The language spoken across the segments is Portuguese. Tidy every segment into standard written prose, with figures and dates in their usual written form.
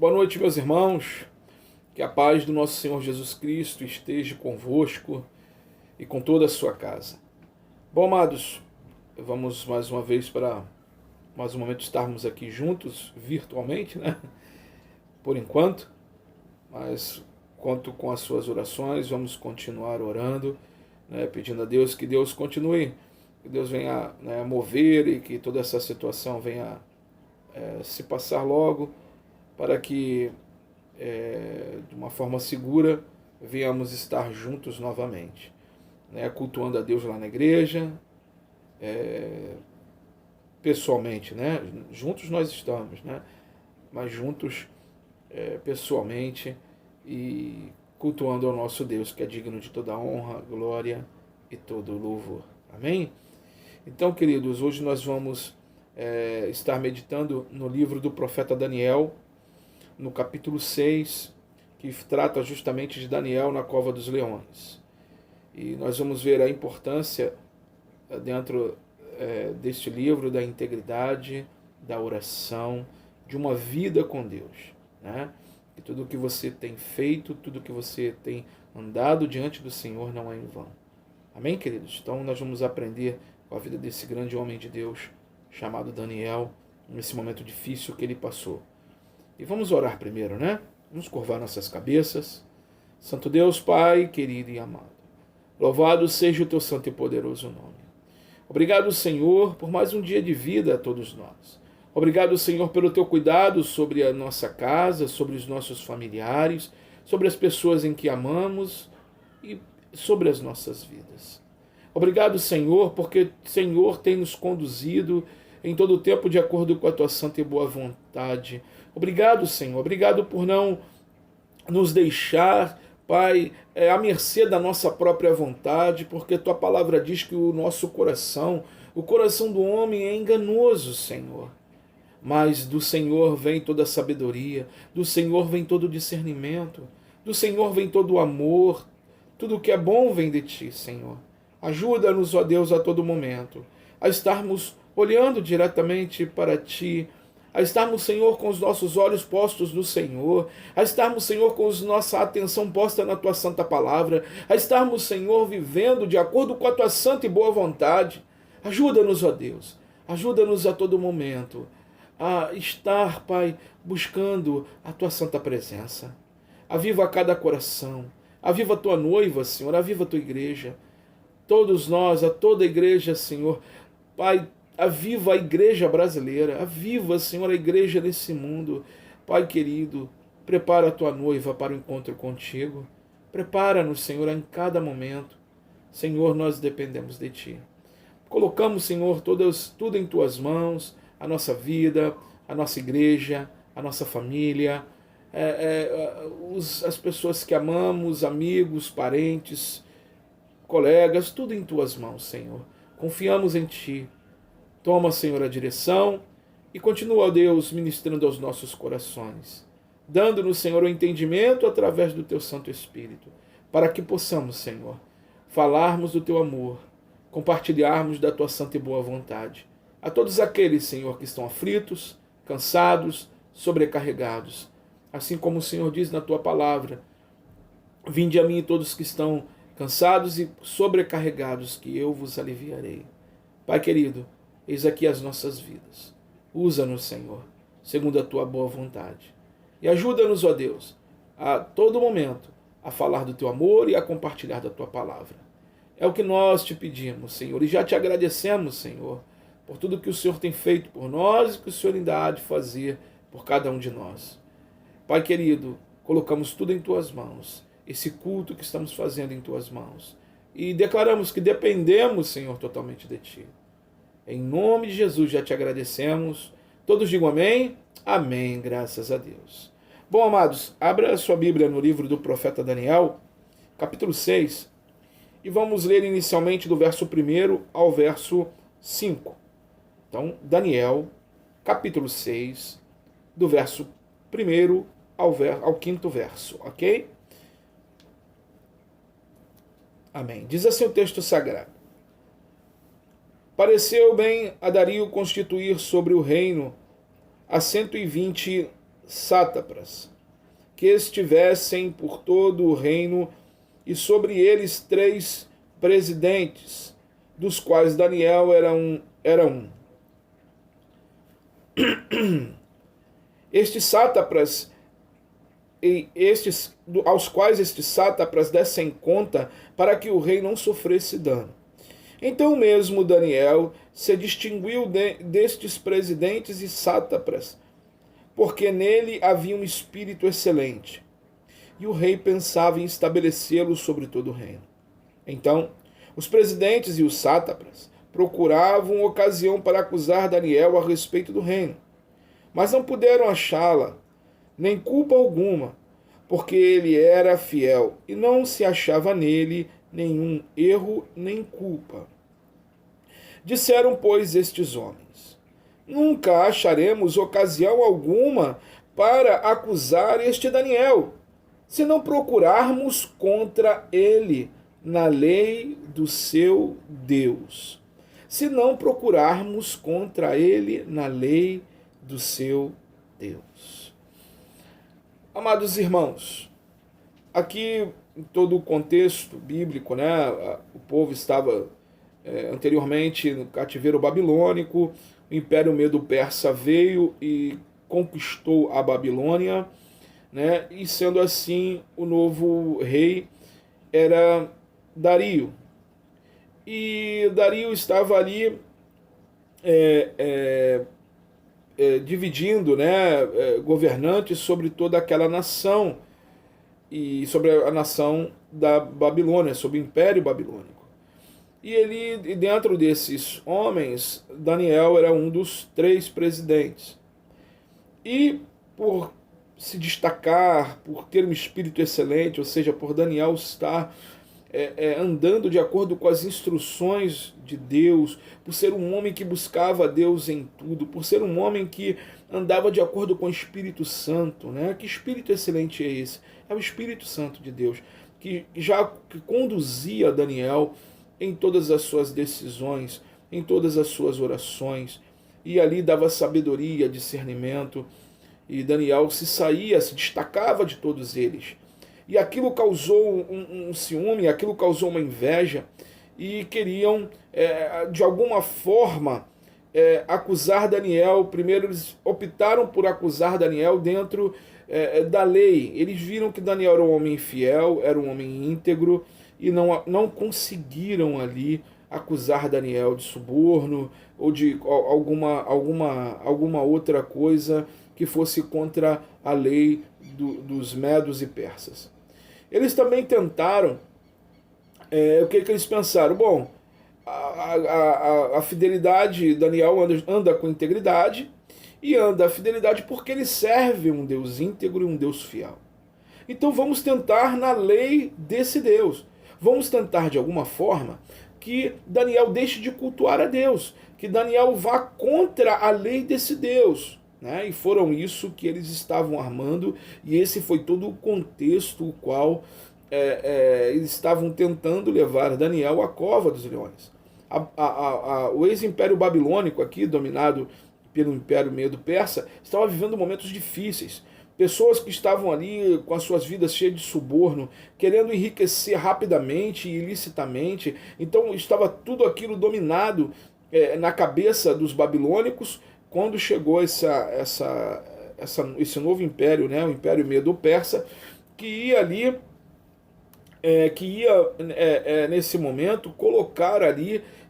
Boa noite, meus irmãos. Que a paz do nosso Senhor Jesus Cristo esteja convosco e com toda a sua casa. Bom, amados, vamos mais uma vez para mais um momento estarmos aqui juntos, virtualmente, né? Por enquanto, mas conto com as suas orações, vamos continuar orando, né? Pedindo a Deus que Deus continue, que Deus venha, né, mover e que toda essa situação venha se passar logo, para que de uma forma segura venhamos estar juntos novamente, né? Cultuando a Deus lá na igreja, pessoalmente, né? Juntos nós estamos, né? Mas juntos pessoalmente e cultuando ao nosso Deus, que é digno de toda honra, glória e todo louvor. Amém? Então, queridos, hoje nós vamos estar meditando no livro do profeta Daniel, no capítulo 6, que trata justamente de Daniel na cova dos leões. E nós vamos ver a importância dentro deste livro da integridade, da oração, de uma vida com Deus, né? Que tudo que você tem feito, tudo que você tem andado diante do Senhor não é em vão. Amém, queridos? Então nós vamos aprender com a vida desse grande homem de Deus chamado Daniel, nesse momento difícil que ele passou. E vamos orar primeiro, né? Vamos curvar nossas cabeças. Santo Deus, Pai, querido e amado, louvado seja o teu santo e poderoso nome. Obrigado, Senhor, por mais um dia de vida a todos nós. Obrigado, Senhor, pelo teu cuidado sobre a nossa casa, sobre os nossos familiares, sobre as pessoas em que amamos e sobre as nossas vidas. Obrigado, Senhor, porque o Senhor tem nos conduzido em todo o tempo de acordo com a tua santa e boa vontade. Obrigado, Senhor. Obrigado por não nos deixar, Pai, à mercê da nossa própria vontade, porque tua palavra diz que o nosso coração, o coração do homem é enganoso, Senhor. Mas do Senhor vem toda a sabedoria, do Senhor vem todo o discernimento, do Senhor vem todo o amor, tudo que é bom vem de ti, Senhor. Ajuda-nos, ó Deus, a todo momento, a estarmos olhando diretamente para ti, a estarmos, Senhor, com os nossos olhos postos no Senhor, a estarmos, Senhor, com a nossa atenção posta na tua santa palavra, a estarmos, Senhor, vivendo de acordo com a tua santa e boa vontade. Ajuda-nos, ó Deus, ajuda-nos a todo momento a estar, Pai, buscando a tua santa presença. Aviva cada coração, aviva a tua noiva, Senhor, aviva a tua igreja, todos nós, a toda a igreja, Senhor, Pai, aviva a igreja brasileira, aviva, Senhor, a igreja nesse mundo. Pai querido, prepara a tua noiva para o encontro contigo. Prepara-nos, Senhor, em cada momento. Senhor, nós dependemos de ti. Colocamos, Senhor, tudo em tuas mãos, a nossa vida, a nossa igreja, a nossa família, as pessoas que amamos, amigos, parentes, colegas, tudo em tuas mãos, Senhor. Confiamos em ti. Toma, Senhor, a direção e continua, ó Deus, ministrando aos nossos corações, dando-nos, Senhor, o entendimento através do teu Santo Espírito, para que possamos, Senhor, falarmos do teu amor, compartilharmos da tua santa e boa vontade. A todos aqueles, Senhor, que estão aflitos, cansados, sobrecarregados, assim como o Senhor diz na tua palavra: vinde a mim todos que estão cansados e sobrecarregados, que eu vos aliviarei. Pai querido, eis aqui as nossas vidas. Usa-nos, Senhor, segundo a tua boa vontade. E ajuda-nos, ó Deus, a todo momento a falar do teu amor e a compartilhar da tua palavra. É o que nós te pedimos, Senhor, e já te agradecemos, Senhor, por tudo que o Senhor tem feito por nós e que o Senhor ainda há de fazer por cada um de nós. Pai querido, colocamos tudo em tuas mãos, esse culto que estamos fazendo em tuas mãos, e declaramos que dependemos, Senhor, totalmente de ti. Em nome de Jesus já te agradecemos. Todos digam amém? Amém, graças a Deus. Bom, amados, abra a sua Bíblia no livro do profeta Daniel, capítulo 6, e vamos ler inicialmente do verso 1 ao verso 5. Então, Daniel, capítulo 6, do verso 1 ao 5º verso, ok? Amém. Diz assim o texto sagrado: pareceu bem a Dario constituir sobre o reino a 120 sátrapas, que estivessem por todo o reino, e sobre eles 3 presidentes, dos quais Daniel era um. Estes sátrapas, aos quais estes sátrapas dessem conta, para que o rei não sofresse dano. Então mesmo Daniel se distinguiu destes presidentes e sátrapas, porque nele havia um espírito excelente, e o rei pensava em estabelecê-lo sobre todo o reino. Então, os presidentes e os sátrapas procuravam ocasião para acusar Daniel a respeito do reino, mas não puderam achá-la, nem culpa alguma, porque ele era fiel, e não se achava nele nenhum erro nem culpa. Disseram, pois, estes homens: nunca acharemos ocasião alguma para acusar este Daniel, se não procurarmos contra ele na lei do seu Deus. Se não procurarmos contra ele na lei do seu Deus. Amados irmãos, aqui em todo o contexto bíblico, né, o povo estava anteriormente no cativeiro babilônico, o Império Medo-Persa veio e conquistou a Babilônia, né, e sendo assim, o novo rei era Dario. E Dario estava ali dividindo, né, governantes sobre toda aquela nação, e sobre a nação da Babilônia, sobre o Império Babilônico. E dentro desses homens, Daniel era um dos 3 presidentes. E por se destacar, por ter um espírito excelente, ou seja, por Daniel estar andando de acordo com as instruções de Deus, por ser um homem que buscava Deus em tudo, por ser um homem que andava de acordo com o Espírito Santo, né? Que espírito excelente é esse? É o Espírito Santo de Deus, que conduzia Daniel em todas as suas decisões, em todas as suas orações, e ali dava sabedoria, discernimento, e Daniel se destacava de todos eles. E aquilo causou um ciúme, aquilo causou uma inveja, e queriam, de alguma forma, acusar Daniel. Primeiro eles optaram por acusar Daniel dentro da lei. Eles viram que Daniel era um homem fiel, era um homem íntegro, e não conseguiram ali acusar Daniel de suborno ou de alguma outra coisa que fosse contra a lei dos medos e persas. Eles também tentaram, o que eles pensaram? Bom, a fidelidade, Daniel anda com integridade, e anda a fidelidade porque ele serve um Deus íntegro e um Deus fiel. Então vamos tentar na lei desse Deus. Vamos tentar de alguma forma que Daniel deixe de cultuar a Deus, que Daniel vá contra a lei desse Deus. Né? E foram isso que eles estavam armando, e esse foi todo o contexto o qual eles estavam tentando levar Daniel à cova dos leões. O ex-império babilônico aqui, dominado pelo Império Medo-Persa, estava vivendo momentos difíceis. Pessoas que estavam ali com as suas vidas cheias de suborno, querendo enriquecer rapidamente e ilicitamente. Então estava tudo aquilo dominado na cabeça dos babilônicos, quando chegou esse novo império, né, o Império Medo-Persa, que ia ali, nesse momento,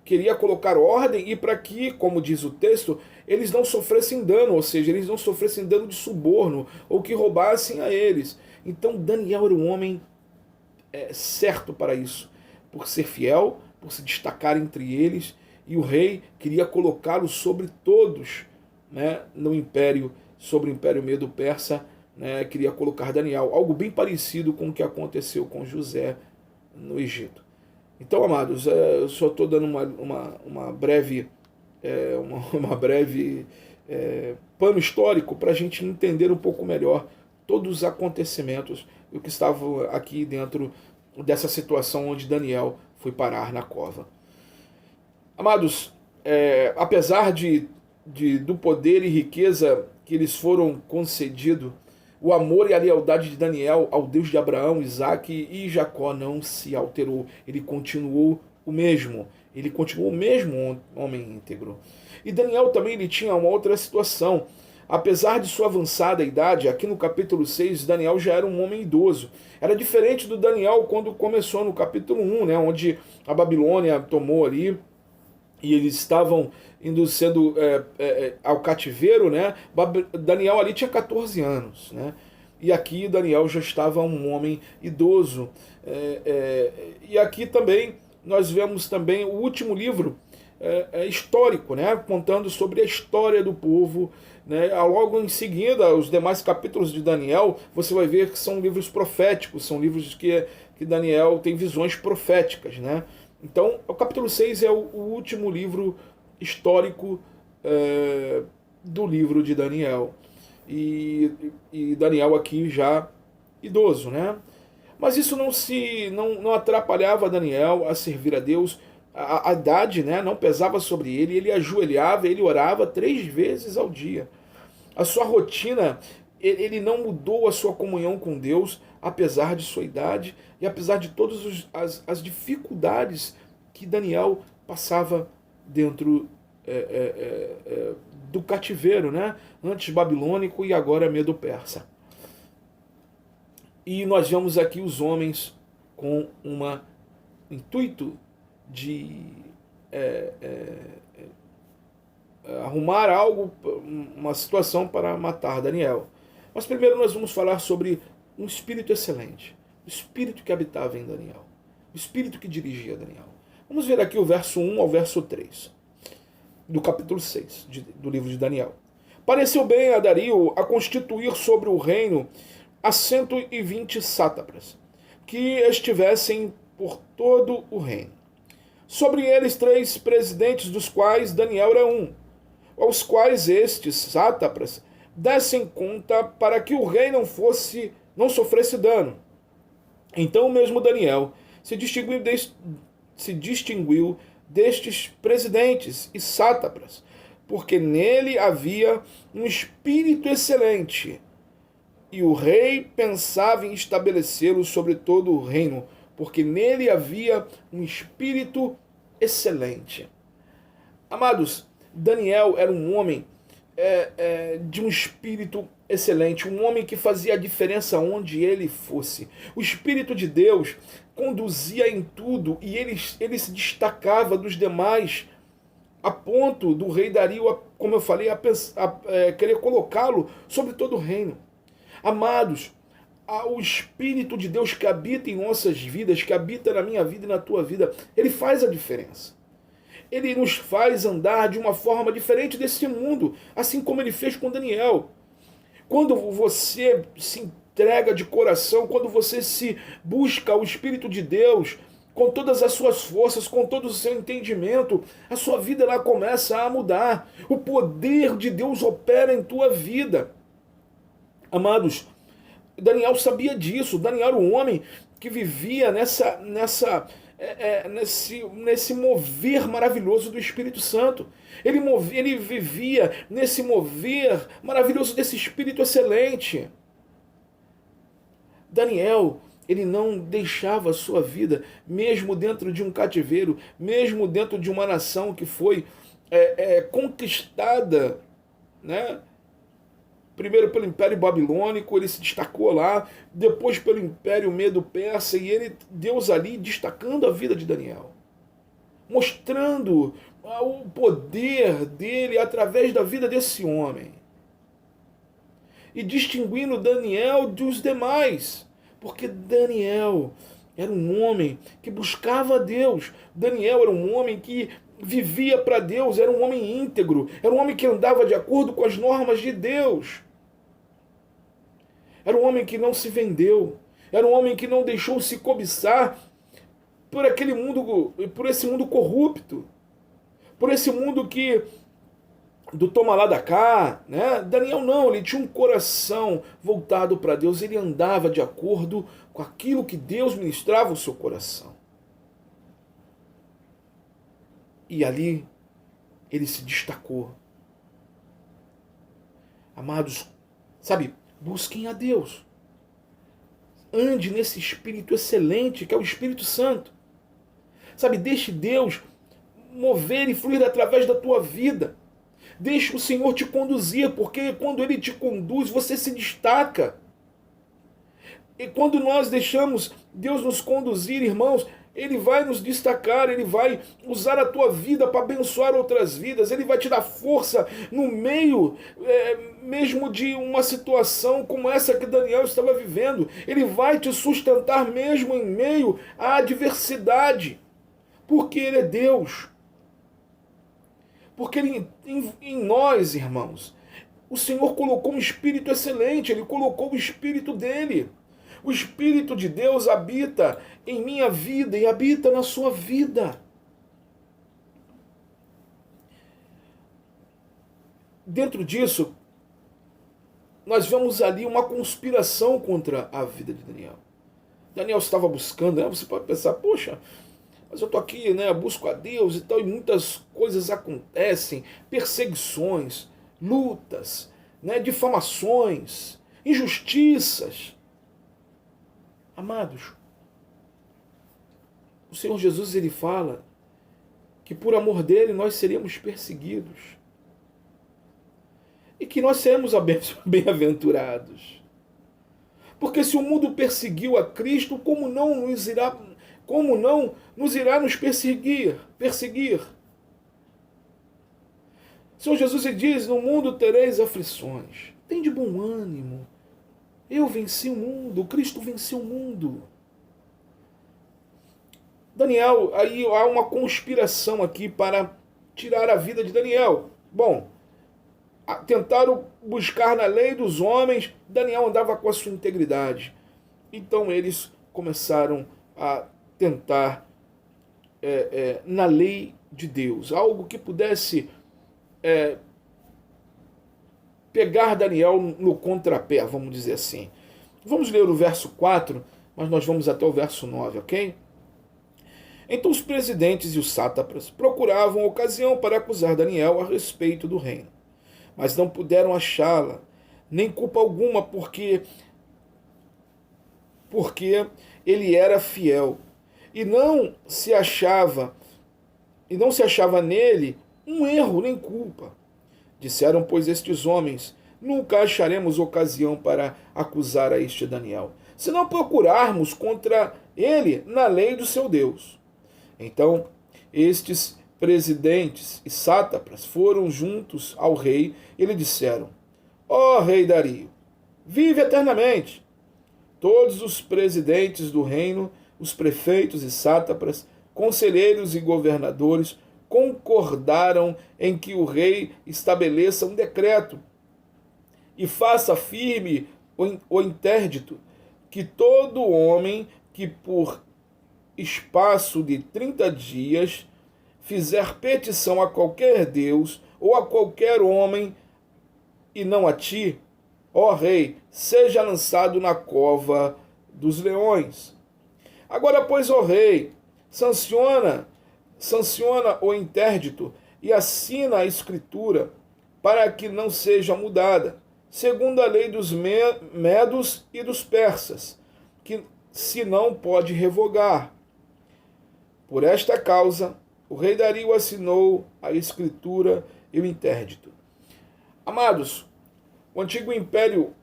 queria colocar ordem, e para que, como diz o texto, eles não sofressem dano, ou seja, eles não sofressem dano de suborno, ou que roubassem a eles. Então Daniel era um homem certo para isso, por ser fiel, por se destacar entre eles, e o rei queria colocá-lo sobre todos, né, no império, sobre o Império Medo-Persa, né, queria colocar Daniel, algo bem parecido com o que aconteceu com José no Egito. Então, amados, eu só estou dando uma breve pano histórico para a gente entender um pouco melhor todos os acontecimentos e o que estava aqui dentro dessa situação onde Daniel foi parar na cova. Amados, apesar do poder e riqueza que eles foram concedidos, o amor e a lealdade de Daniel ao Deus de Abraão, Isaque e Jacó não se alterou. Ele continuou o mesmo. Ele continuou o mesmo homem íntegro. E Daniel também ele tinha uma outra situação. Apesar de sua avançada idade, aqui no capítulo 6, Daniel já era um homem idoso. Era diferente do Daniel quando começou no capítulo 1, né, onde a Babilônia tomou ali e eles estavam indo sendo ao cativeiro, né? Daniel ali tinha 14 anos, né? E aqui Daniel já estava um homem idoso. E aqui também nós vemos também o último livro histórico, né? Contando sobre a história do povo. Né? Logo em seguida, os demais capítulos de Daniel, você vai ver que são livros proféticos, são livros que Daniel tem visões proféticas, né? Então, o capítulo 6 é o último livro histórico do livro de Daniel. E Daniel aqui já idoso, né? Mas isso não atrapalhava Daniel a servir a Deus. A idade, né, não pesava sobre ele. Ele ajoelhava, ele orava 3 vezes ao dia. A sua rotina, ele não mudou a sua comunhão com Deus, apesar de sua idade e apesar de todas as dificuldades que Daniel passava dentro do cativeiro, né? Antes babilônico e agora medo-persa. E nós vemos aqui os homens com um intuito de arrumar algo, uma situação para matar Daniel. Mas primeiro nós vamos falar sobre um espírito excelente, o espírito que habitava em Daniel, o espírito que dirigia Daniel. Vamos ver aqui o verso 1 ao verso 3, do capítulo 6 do livro de Daniel. Pareceu bem a Dario a constituir sobre o reino a 120 sátrapas, que estivessem por todo o reino. Sobre eles 3 presidentes, dos quais Daniel era um, aos quais estes sátrapas dessem conta para que o rei não sofresse dano. Então mesmo Daniel se distinguiu destes presidentes e sátrapas, porque nele havia um espírito excelente, e o rei pensava em estabelecê-lo sobre todo o reino, porque nele havia um espírito excelente. Amados, Daniel era um homem de um espírito excelente, um homem que fazia a diferença onde ele fosse. O Espírito de Deus conduzia em tudo e ele se destacava dos demais, a ponto do rei Dario, como eu falei, a querer colocá-lo sobre todo o reino. Amados, o Espírito de Deus que habita em nossas vidas, que habita na minha vida e na tua vida, ele faz a diferença. Ele nos faz andar de uma forma diferente desse mundo, assim como ele fez com Daniel. Quando você se entrega de coração, quando você se busca o Espírito de Deus, com todas as suas forças, com todo o seu entendimento, a sua vida lá começa a mudar. O poder de Deus opera em tua vida. Amados, Daniel sabia disso. Daniel era um homem que vivia nesse mover maravilhoso do Espírito Santo. Ele vivia nesse mover maravilhoso desse Espírito excelente. Daniel, ele não deixava a sua vida, mesmo dentro de um cativeiro, mesmo dentro de uma nação que foi conquistada, né? Primeiro pelo Império Babilônico, ele se destacou lá, depois pelo Império Medo-Persa, e Deus ali destacando a vida de Daniel, mostrando o poder dele através da vida desse homem, e distinguindo Daniel dos demais, porque Daniel era um homem que buscava a Deus, Daniel era um homem que vivia para Deus, era um homem íntegro, era um homem que andava de acordo com as normas de Deus. Era um homem que não se vendeu, era um homem que não deixou se cobiçar por esse mundo corrupto, por esse mundo do toma lá da cá, né? Daniel não, ele tinha um coração voltado para Deus, ele andava de acordo com aquilo que Deus ministrava o seu coração. E ali ele se destacou. Amados, sabe, busquem a Deus. Ande nesse Espírito excelente, que é o Espírito Santo. Sabe, deixe Deus mover e fluir através da tua vida. Deixe o Senhor te conduzir, porque quando Ele te conduz, você se destaca. E quando nós deixamos Deus nos conduzir, irmãos, Ele vai nos destacar, Ele vai usar a tua vida para abençoar outras vidas, Ele vai te dar força no meio mesmo de uma situação como essa que Daniel estava vivendo. Ele vai te sustentar mesmo em meio à adversidade, porque Ele é Deus. Porque Ele, em nós, irmãos, o Senhor colocou um Espírito excelente, Ele colocou o Espírito dEle. O Espírito de Deus habita em minha vida e habita na sua vida. Dentro disso, nós vemos ali uma conspiração contra a vida de Daniel. Daniel estava buscando, você pode pensar, poxa, mas eu estou aqui, busco a Deus e tal, e muitas coisas acontecem, perseguições, lutas, difamações, injustiças. Amados, o Senhor Jesus, Ele fala que por amor dEle nós seríamos perseguidos e que nós seremos bem-aventurados. Porque se o mundo perseguiu a Cristo, como não nos irá nos perseguir? O Senhor Jesus, Ele diz, no mundo tereis aflições. Tem de bom ânimo. Eu venci o mundo, Cristo venceu o mundo. Daniel, aí há uma conspiração aqui para tirar a vida de Daniel. Bom, tentaram buscar na lei dos homens, Daniel andava com a sua integridade. Então eles começaram a tentar na lei de Deus, algo que pudesse pegar Daniel no contrapé, vamos dizer assim. Vamos ler o verso 4, mas nós vamos até o verso 9, ok? Então os presidentes e os sátrapas procuravam ocasião para acusar Daniel a respeito do reino, mas não puderam achá-la, nem culpa alguma, porque ele era fiel, e não se achava nele um erro nem culpa. Disseram, pois, estes homens, nunca acharemos ocasião para acusar a este Daniel, se não procurarmos contra ele na lei do seu Deus. Então, estes presidentes e sátrapas foram juntos ao rei e lhe disseram, ó rei Dario, vive eternamente. Todos os presidentes do reino, os prefeitos e sátrapas, conselheiros e governadores, concordaram em que o rei estabeleça um decreto e faça firme o interdito que todo homem que por espaço de 30 dias fizer petição a qualquer Deus ou a qualquer homem e não a ti, ó rei, seja lançado na cova dos leões. Agora, pois, ó rei, sanciona o interdito e assina a escritura para que não seja mudada, segundo a lei dos medos e dos persas, que se não pode revogar. Por esta causa, o rei Dario assinou a escritura e o interdito. Amados, o antigo império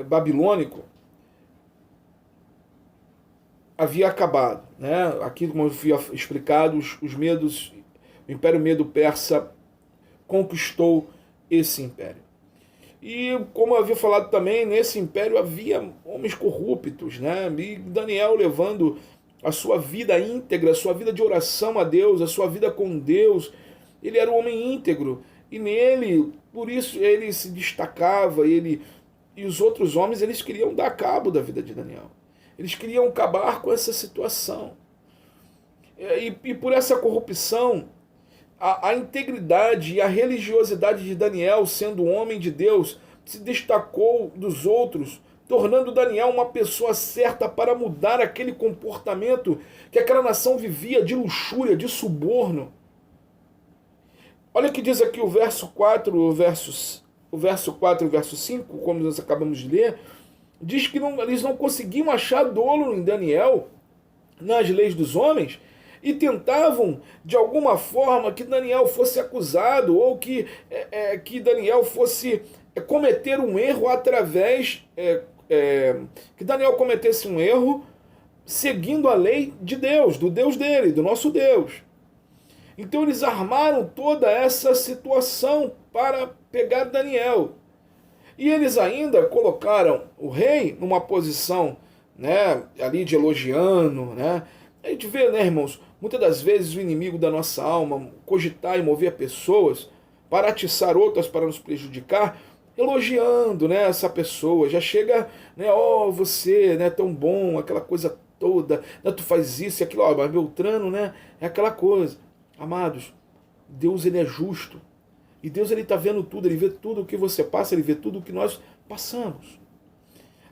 babilônico havia acabado, Aqui, como eu fui explicado, os medos, o Império Medo-Persa conquistou esse império. E, como eu havia falado também, nesse império havia homens corruptos, E Daniel levando a sua vida íntegra, a sua vida de oração a Deus, a sua vida com Deus. Ele era um homem íntegro, e nele, por isso, ele se destacava, e os outros homens, eles queriam dar cabo da vida de Daniel. Eles queriam acabar com essa situação. E por essa corrupção, a integridade e a religiosidade de Daniel, sendo homem de Deus, se destacou dos outros, tornando Daniel uma pessoa certa para mudar aquele comportamento que aquela nação vivia de luxúria, de suborno. Olha o que diz aqui o verso 4, o verso 4 e o verso 5, como nós acabamos de ler, diz que eles não conseguiam achar dolo em Daniel, nas leis dos homens, e tentavam, de alguma forma, que Daniel fosse acusado, ou que Daniel fosse cometer um erro que Daniel cometesse um erro seguindo a lei de Deus, do Deus dele, do nosso Deus. Então eles armaram toda essa situação para pegar Daniel. E eles ainda colocaram o rei numa posição, né, ali de elogiando, né? A gente vê, né, irmãos, muitas das vezes o inimigo da nossa alma cogitar e mover pessoas para atiçar outras para nos prejudicar, elogiando, né, essa pessoa. Já chega, né, ó, você, né, tão bom, aquela coisa toda, né, tu faz isso e aquilo, ó, mas Beltrano, né, é aquela coisa. Amados, Deus ele é justo. E Deus ele está vendo tudo, ele vê tudo o que você passa, ele vê tudo o que nós passamos.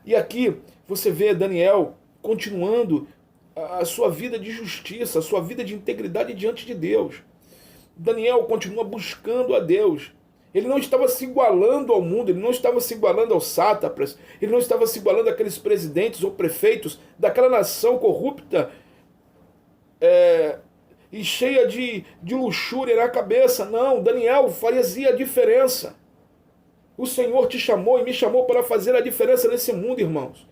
E aqui você vê Daniel continuando a sua vida de justiça, a sua vida de integridade diante de Deus. Daniel continua buscando a Deus. Ele não estava se igualando ao mundo, ele não estava se igualando aos sátrapas, ele não estava se igualando àqueles presidentes ou prefeitos daquela nação corrupta, e cheia de luxúria na cabeça. Não, Daniel fazia a diferença. O Senhor te chamou e me chamou para fazer a diferença nesse mundo, irmãos.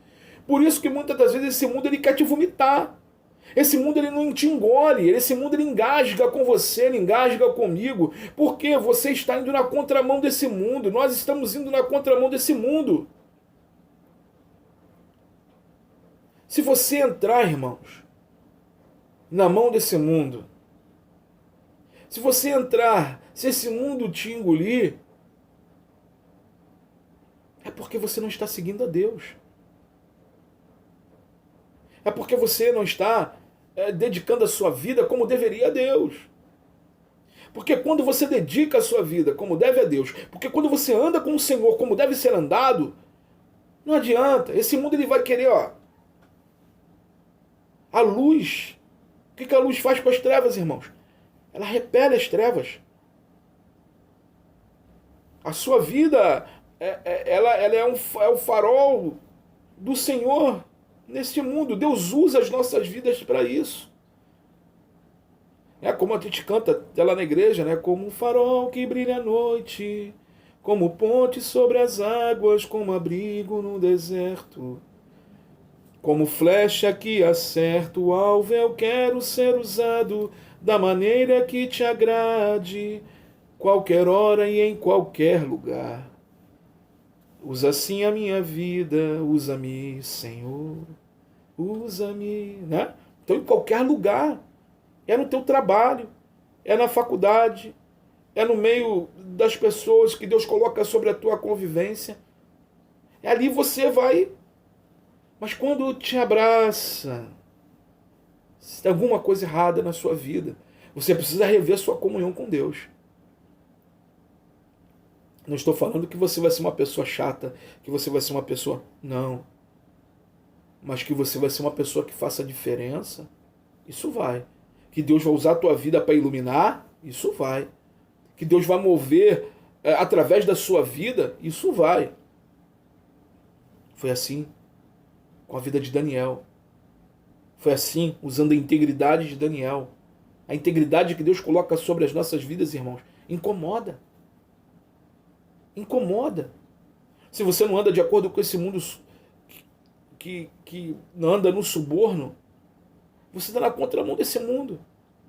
Por isso que muitas das vezes esse mundo ele quer te vomitar. Esse mundo ele não te engole, esse mundo ele engasga com você, ele engasga comigo, porque você está indo na contramão desse mundo, nós estamos indo na contramão desse mundo. Se você entrar, irmãos, na mão desse mundo, se você entrar, se esse mundo te engolir, é porque você não está seguindo a Deus. É porque você não está dedicando a sua vida como deveria a Deus. Porque quando você dedica a sua vida como deve a Deus, porque quando você anda com o Senhor como deve ser andado, não adianta. Esse mundo ele vai querer, ó, a luz. O que a luz faz com as trevas, irmãos? Ela repele as trevas. A sua vida, ela é o farol do Senhor neste mundo. Deus usa as nossas vidas para isso. É como a gente canta lá na igreja, né? Como um farol que brilha à noite, como ponte sobre as águas, como abrigo no deserto. Como flecha que acerta o alvo, eu quero ser usado da maneira que te agrade, qualquer hora e em qualquer lugar. Usa assim a minha vida, usa-me, Senhor, usa-me, né? Então, em qualquer lugar, é no teu trabalho, é na faculdade, é no meio das pessoas que Deus coloca sobre a tua convivência. É ali você vai. Mas quando te abraça, se tem alguma coisa errada na sua vida, você precisa rever sua comunhão com Deus. Não estou falando que você vai ser uma pessoa chata, que você vai ser uma pessoa... Não. Mas que você vai ser uma pessoa que faça a diferença, isso vai. Que Deus vai usar a tua vida para iluminar, isso vai. Que Deus vai mover através da sua vida, isso vai. Foi assim com a vida de Daniel. Foi assim, usando a integridade de Daniel. A integridade que Deus coloca sobre as nossas vidas, irmãos, incomoda. Incomoda. Se você não anda de acordo com esse mundo que não anda no suborno, você está na contramão desse mundo.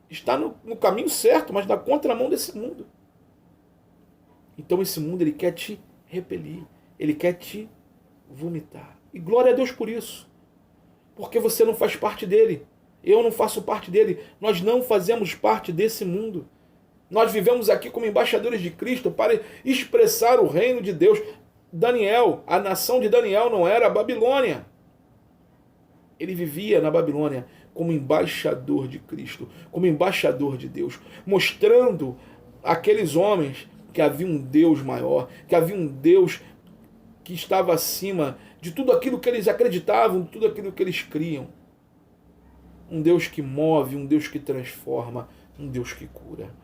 Está no caminho certo, mas na contramão desse mundo. Então esse mundo ele quer te repelir, ele quer te vomitar. E glória a Deus por isso. Porque você não faz parte dele. Eu não faço parte dele. Nós não fazemos parte desse mundo. Nós vivemos aqui como embaixadores de Cristo para expressar o reino de Deus. Daniel, a nação de Daniel não era a Babilônia. Ele vivia na Babilônia como embaixador de Cristo, como embaixador de Deus, mostrando àqueles homens que havia um Deus maior, que havia um Deus que estava acima de tudo aquilo que eles acreditavam, de tudo aquilo que eles criam. Um Deus que move, um Deus que transforma, um Deus que cura.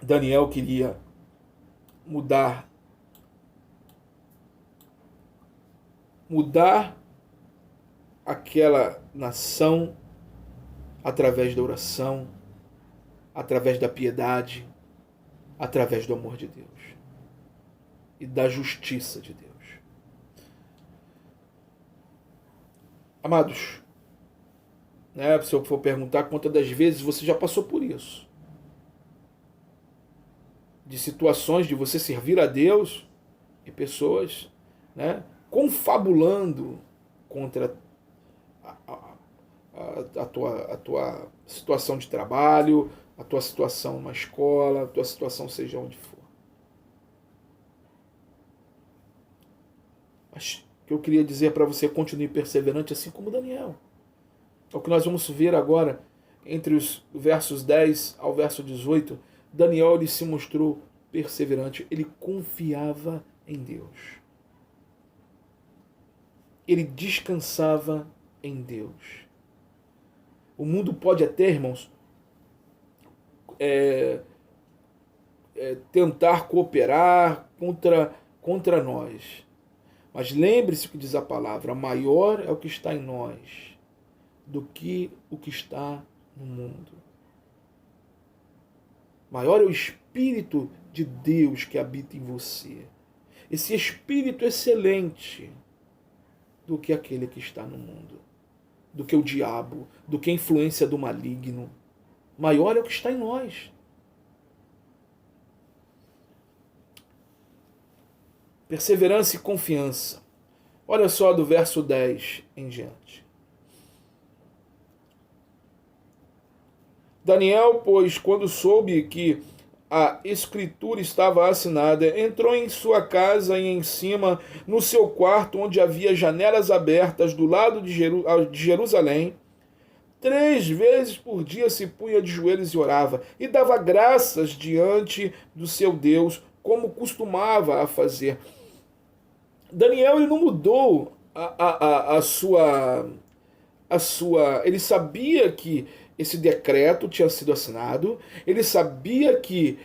Daniel queria mudar aquela nação através da oração, através da piedade, através do amor de Deus e da justiça de Deus. Amados, né, se eu for perguntar quantas das vezes você já passou por isso, de situações de você servir a Deus e pessoas, né, confabulando contra a tua situação de trabalho, a tua situação na escola, a tua situação seja onde for. Mas o que eu queria dizer para você, continue perseverante assim como Daniel. É o que nós vamos ver agora entre os versos 10 ao verso 18. Daniel, ele se mostrou perseverante, ele confiava em Deus. Ele descansava em Deus. O mundo pode até, irmãos, tentar cooperar contra nós. Mas lembre-se o que diz a palavra, maior é o que está em nós do que o que está no mundo. Maior é o Espírito de Deus que habita em você. Esse Espírito excelente do que aquele que está no mundo, do que o diabo, do que a influência do maligno. Maior é o que está em nós. Perseverança e confiança. Olha só do verso 10 em diante. Daniel, pois, quando soube que a escritura estava assinada, entrou em sua casa e em cima, no seu quarto, onde havia janelas abertas do lado de Jerusalém. 3 vezes por dia se punha de joelhos e orava, e dava graças diante do seu Deus, como costumava a fazer. Daniel, ele não mudou a sua... Ele sabia que esse decreto tinha sido assinado, ele sabia que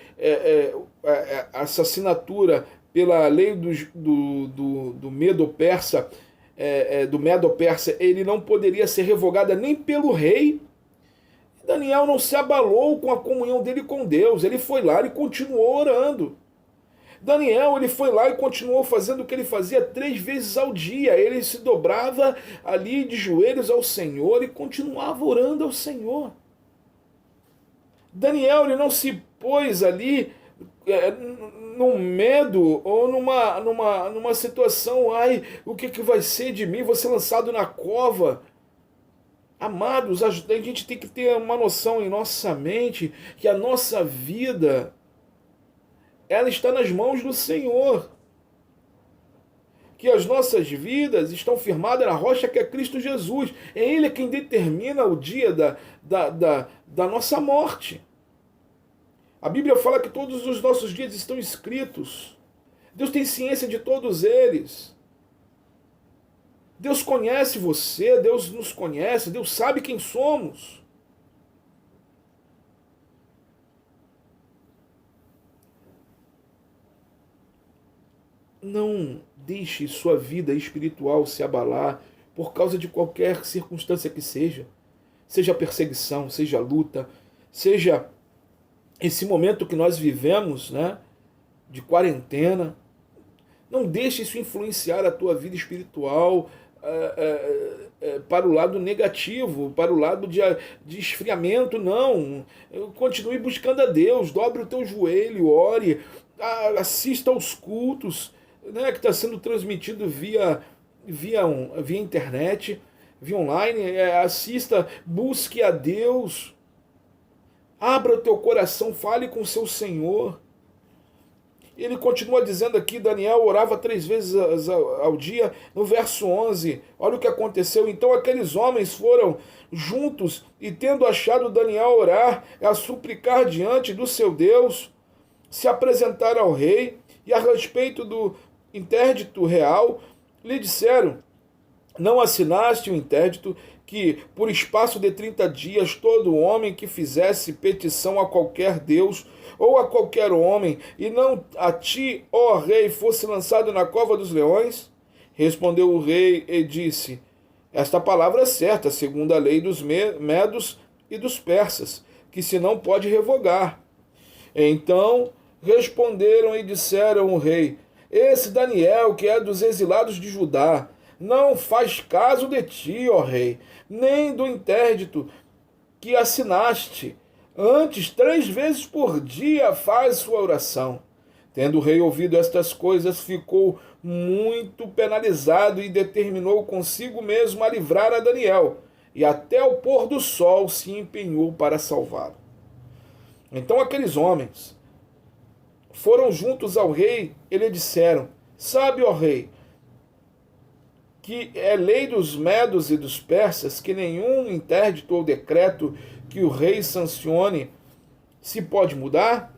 essa assinatura pela lei do Medo-Persa, ele não poderia ser revogada nem pelo rei. Daniel não se abalou com a comunhão dele com Deus, ele foi lá e continuou orando. Daniel, ele foi lá e continuou fazendo o que ele fazia 3 vezes ao dia. Ele se dobrava ali de joelhos ao Senhor e continuava orando ao Senhor. Daniel, ele não se pôs ali num medo ou numa situação, ai, o que vai ser de mim? Vou ser lançado na cova. Amados, a gente tem que ter uma noção em nossa mente que a nossa vida, ela está nas mãos do Senhor. Que as nossas vidas estão firmadas na rocha que é Cristo Jesus. É Ele quem determina o dia da nossa morte. A Bíblia fala que todos os nossos dias estão escritos. Deus tem ciência de todos eles. Deus conhece você, Deus nos conhece, Deus sabe quem somos. Não deixe sua vida espiritual se abalar por causa de qualquer circunstância que seja. Seja perseguição, seja luta, seja esse momento que nós vivemos, né, de quarentena. Não deixe isso influenciar a tua vida espiritual para o lado negativo, para o lado de esfriamento. Não. Continue buscando a Deus, dobre o teu joelho, ore, assista aos cultos, né, que está sendo transmitido via internet, via online. Assista, busque a Deus, abra o teu coração, fale com o seu Senhor. Ele continua dizendo aqui, Daniel orava 3 vezes ao dia. No verso 11, olha o que aconteceu. Então aqueles homens foram juntos e, tendo achado Daniel orar, a suplicar diante do seu Deus, se apresentaram ao rei, e a respeito do interdito real, lhe disseram: não assinaste o interdito que, por espaço de 30 dias, todo homem que fizesse petição a qualquer Deus ou a qualquer homem, e não a ti, ó rei, fosse lançado na cova dos leões? Respondeu o rei e disse: esta palavra é certa, segundo a lei dos medos e dos persas, que se não pode revogar. Então responderam e disseram ao rei: esse Daniel, que é dos exilados de Judá, não faz caso de ti, ó rei, nem do interdito que assinaste. Antes, 3 vezes por dia faz sua oração. Tendo o rei ouvido estas coisas, ficou muito penalizado e determinou consigo mesmo a livrar a Daniel, e até o pôr do sol se empenhou para salvá-lo. Então aqueles homens foram juntos ao rei e lhe disseram: sabe, ó rei, que é lei dos medos e dos persas que nenhum interdito ou decreto que o rei sancione se pode mudar?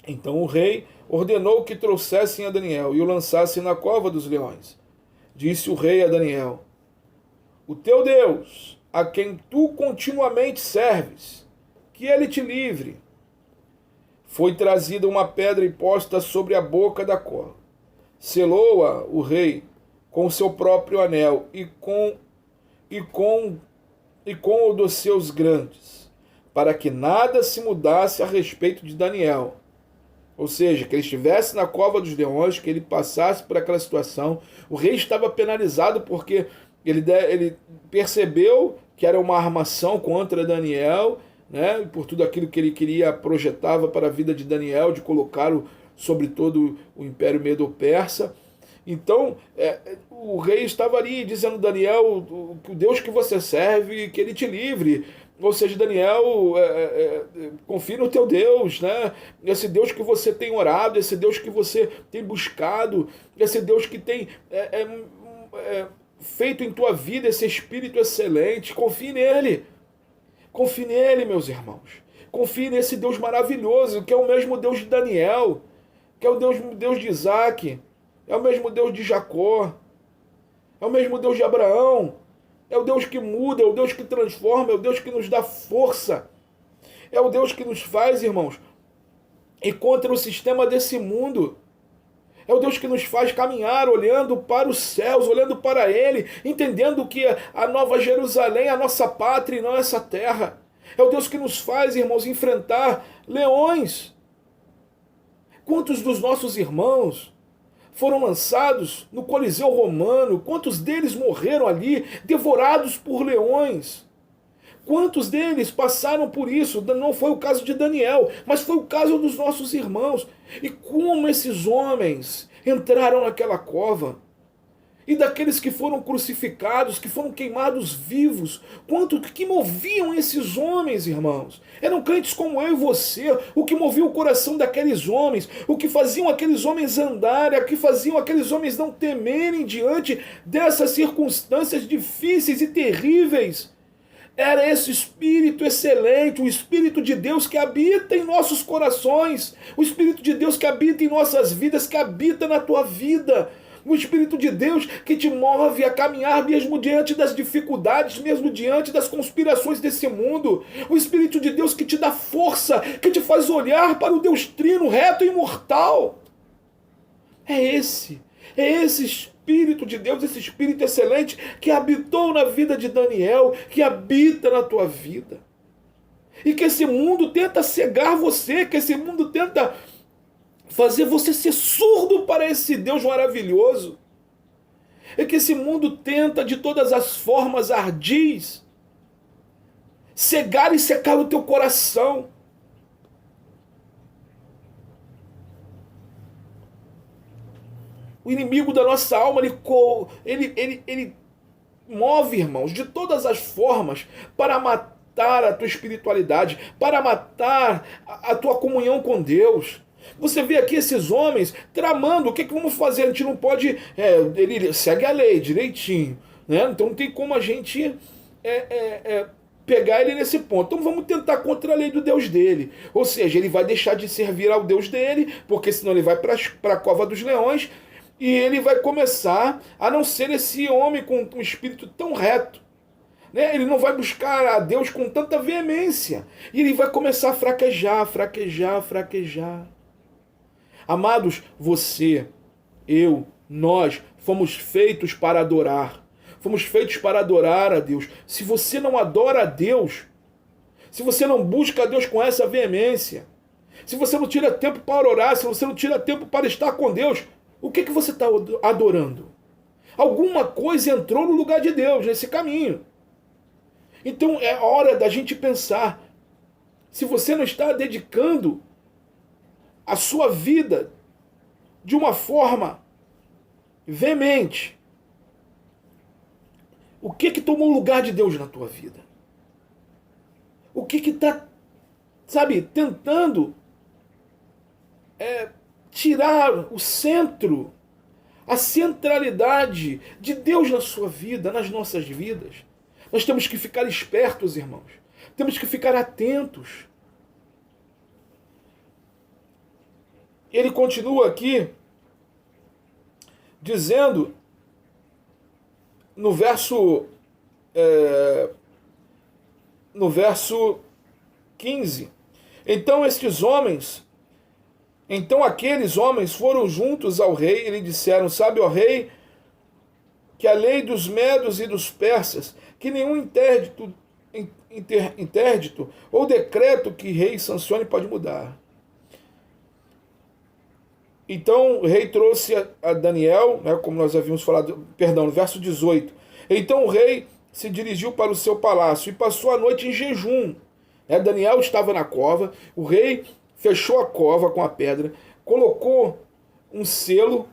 Então o rei ordenou que trouxessem a Daniel e o lançassem na cova dos leões. Disse o rei a Daniel: o teu Deus, a quem tu continuamente serves, que ele te livre. Foi trazida uma pedra e posta sobre a boca da cova. Selou-a o rei com o seu próprio anel e com o dos seus grandes, para que nada se mudasse a respeito de Daniel. Ou seja, que ele estivesse na cova dos leões, que ele passasse por aquela situação. O rei estava penalizado porque ele percebeu que era uma armação contra Daniel, né? Por tudo aquilo que ele queria, projetava para a vida de Daniel, de colocá-lo sobre todo o Império Medo-Persa. Então, o rei estava ali dizendo a Daniel, que o Deus que você serve, que ele te livre. Ou seja, Daniel, confie no teu Deus, né? Esse Deus que você tem orado, esse Deus que você tem buscado, esse Deus que tem feito em tua vida esse Espírito excelente. Confie nele. Confie nele, meus irmãos. Confie nesse Deus maravilhoso, que é o mesmo Deus de Daniel, que é o Deus de Isaac, é o mesmo Deus de Jacó, é o mesmo Deus de Abraão. É o Deus que muda, é o Deus que transforma, é o Deus que nos dá força. É o Deus que nos faz, irmãos, ir contra o sistema desse mundo. É o Deus que nos faz caminhar olhando para os céus, olhando para Ele, entendendo que a Nova Jerusalém é a nossa pátria e não essa terra. É o Deus que nos faz, irmãos, enfrentar leões. Quantos dos nossos irmãos foram lançados no Coliseu Romano? Quantos deles morreram ali, devorados por leões? Quantos deles passaram por isso? Não foi o caso de Daniel, mas foi o caso dos nossos irmãos. E como esses homens entraram naquela cova? E daqueles que foram crucificados, que foram queimados vivos, quanto que moviam esses homens, irmãos? Eram crentes como eu e você. O que movia o coração daqueles homens, o que faziam aqueles homens andarem, o que faziam aqueles homens não temerem diante dessas circunstâncias difíceis e terríveis, era esse Espírito excelente, o Espírito de Deus que habita em nossos corações, o Espírito de Deus que habita em nossas vidas, que habita na tua vida. O Espírito de Deus que te move a caminhar mesmo diante das dificuldades, mesmo diante das conspirações desse mundo. O Espírito de Deus que te dá força, que te faz olhar para o Deus trino, reto e imortal. É esse Espírito de Deus, esse Espírito excelente que habitou na vida de Daniel, que habita na tua vida. E que esse mundo tenta cegar você, que esse mundo tenta fazer você ser surdo para esse Deus maravilhoso. É que esse mundo tenta de todas as formas ardis cegar e secar o teu coração. O inimigo da nossa alma, ele move, irmãos, de todas as formas para matar a tua espiritualidade, para matar a tua comunhão com Deus. Você vê aqui esses homens tramando, o que vamos fazer? A gente não pode... ele segue a lei direitinho, né? Então não tem como a gente pegar ele nesse ponto. Então vamos tentar contra a lei do Deus dele. Ou seja, ele vai deixar de servir ao Deus dele, porque senão ele vai para a cova dos leões. E ele vai começar a não ser esse homem com um espírito tão reto. Né? Ele não vai buscar a Deus com tanta veemência. E ele vai começar a fraquejar, fraquejar, fraquejar. Amados, você, eu, nós fomos feitos para adorar. Fomos feitos para adorar a Deus. Se você não adora a Deus, se você não busca a Deus com essa veemência, se você não tira tempo para orar, se você não tira tempo para estar com Deus, o que você está adorando? Alguma coisa entrou no lugar de Deus nesse caminho. Então é hora da gente pensar. Se você não está dedicando a sua vida de uma forma veemente, o que tomou o lugar de Deus na tua vida? O que está, tentando tirar o centro, a centralidade de Deus na sua vida, nas nossas vidas? Nós temos que ficar espertos, irmãos. Temos que ficar atentos. Ele continua aqui dizendo no verso 15: Então aqueles homens foram juntos ao rei e lhe disseram: Sabe, ó rei, que a lei dos medos e dos persas, que nenhum interdito ou decreto que rei sancione pode mudar. Então o rei trouxe a Daniel, né, como nós havíamos falado, no verso 18. Então o rei se dirigiu para o seu palácio e passou a noite em jejum. Daniel estava na cova, o rei fechou a cova com a pedra, colocou um selo,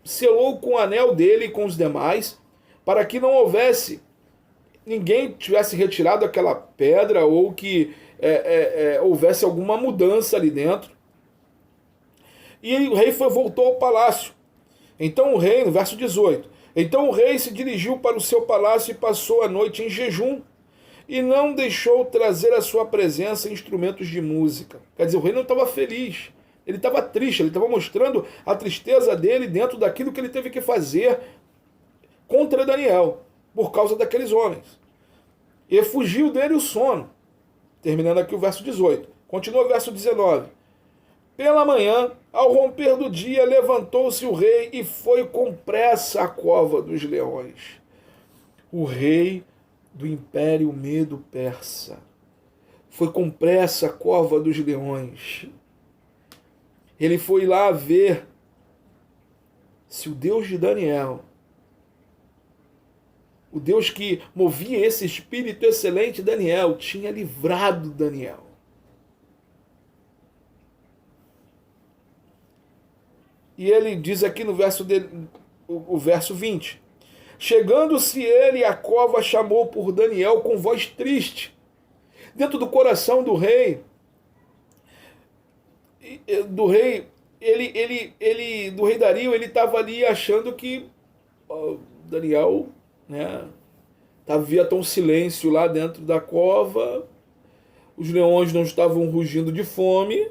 selou com o anel dele e com os demais, para que não houvesse, ninguém tivesse retirado aquela pedra ou que houvesse alguma mudança ali dentro. E o rei voltou ao palácio. Então o rei, no verso 18, então o rei se dirigiu para o seu palácio e passou a noite em jejum, e não deixou trazer à sua presença instrumentos de música. Quer dizer, o rei não estava feliz, ele estava triste, ele estava mostrando a tristeza dele dentro daquilo que ele teve que fazer contra Daniel, por causa daqueles homens. E fugiu dele o sono. Terminando aqui o verso 18. Continua o verso 19. Pela manhã, ao romper do dia, levantou-se o rei e foi com pressa à cova dos leões. O rei do Império Medo-Persa foi com pressa à cova dos leões. Ele foi lá ver se o Deus de Daniel, o Deus que movia esse espírito excelente, Daniel, tinha livrado Daniel. E ele diz aqui no verso 20. Chegando-se ele à cova, chamou por Daniel com voz triste. Dentro do coração do rei, do rei Dario, ele estava ali achando que Daniel, né, havia tão silêncio lá dentro da cova, os leões não estavam rugindo de fome,